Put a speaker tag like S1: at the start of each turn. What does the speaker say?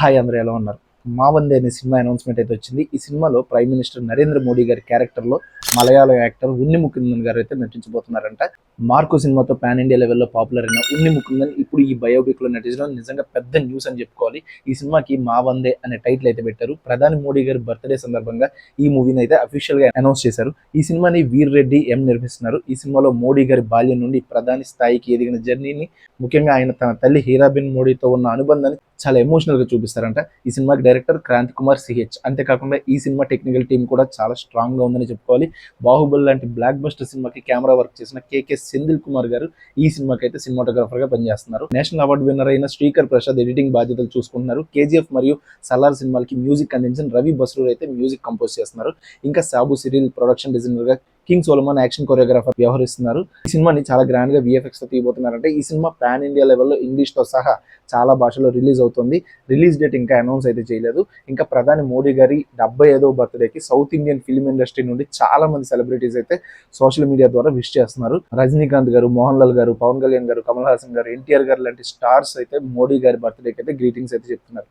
S1: Hi అందరూ ఎలా ఉన్నారు? 'మా వందే' అనే సినిమా అనౌన్స్‌మెంట్ అయితే వచ్చింది. ఈ సినిమాలో ప్రైమ్ మినిస్టర్ నరేంద్ర మోడీ గారి క్యారెక్టర్‌లో మలయాళం యాక్టర్ ఉన్ని ముకుందన్ గారు అయితే నటించబోతున్నారంట. 'మార్కో' సినిమాతో పాన్ ఇండియా లెవెల్‌లో పాపులర్ అయిన ఉన్ని ముకుందన్ ఇప్పుడు ఈ బయోపిక్‌లో నటించడం నిజంగా పెద్ద న్యూస్ అని చెప్పుకోవాలి. ఈ సినిమాకి 'మా వందే' అనే టైటిల్ అయితే పెట్టారు. ప్రధాని మోడీ గారి బర్త్‌డే సందర్భంగా ఈ మూవీని అయితే అఫీషియల్‌గా అనౌన్స్ చేశారు. ఈ సినిమాని వీర్ రెడ్డి నిర్మిస్తున్నారు. ఈ సినిమాలో మోడీ గారి బాల్యం నుండి ప్రధాని స్థాయికి ఎదిగిన జర్నీని, ముఖ్యంగా ఆయన తన తల్లి హీరాబెన్ మోడీతో ఉన్న అనుబంధాన్ని చాలా ఎమోషనల్ గా చూపిస్తారంట. ఈ సినిమాకి డైరెక్టర్ క్రాంతి కుమార్ సిహెచ్. అంతేకాకుండా ఈ సినిమా టెక్నికల్ టీం కూడా చాలా స్ట్రాంగ్ గా ఉందని చెప్పుకోవాలి. బాహుబలి లాంటి బ్లాక్ బస్టర్ సినిమాకి కెమెరా వర్క్ చేసిన కేకే సెంధిల్ కుమార్ గారు ఈ సినిమాకి అయితే సినిమాటోగ్రాఫర్ గా పనిచేస్తున్నారు. నేషనల్ అవార్డు విన్నర్ అయిన శ్రీకర్ ప్రసాద్ ఎడిటింగ్ బాధ్యతలు చూసుకుంటున్నారు. కేజీఎఫ్ మరియు సలార్ సినిమాలకి మ్యూజిక్ అందించిన రవి బస్రూర్ అయితే మ్యూజిక్ కంపోజ్ చేస్తున్నారు. ఇంకా సాబు సిరిల్ ప్రొడక్షన్ డిజైనర్ గా కింగ్ సోలమన్ యాక్షన్ కొరియోగ్రాఫర్ వ్యవహరిస్తున్నారు. ఈ సినిమాని చాలా గ్రాండ్ గా విఎఫ్ఎక్స్ తో తీయబోతున్నారంటే ఈ సినిమా పాన్ ఇండియా లెవెల్లో ఇంగ్లీష్ తో సహా చాలా భాషలో రిలీజ్ అవుతుంది. రిలీజ్ డేట్ ఇంకా అనౌన్స్ అయితే చేయలేదు. ఇంకా ప్రధాని మోడీ గారి 75వ బర్త్డేకి సౌత్ ఇండియన్ ఫిల్మ్ ఇండస్ట్రీ నుండి చాలా మంది సెలబ్రిటీస్ అయితే సోషల్ మీడియా ద్వారా విష్ చేస్తున్నారు. రజనీకాంత్ గారు, మోహన్ లాల్ గారు, పవన్ కళ్యాణ్ గారు, కమల్ హాసన్ గారు, ఎన్టీఆర్ గారు లాంటి స్టార్స్ అయితే మోడీ గారి బర్త్డేకి అయితే గ్రీటింగ్స్ అయితే చెప్తున్నారు.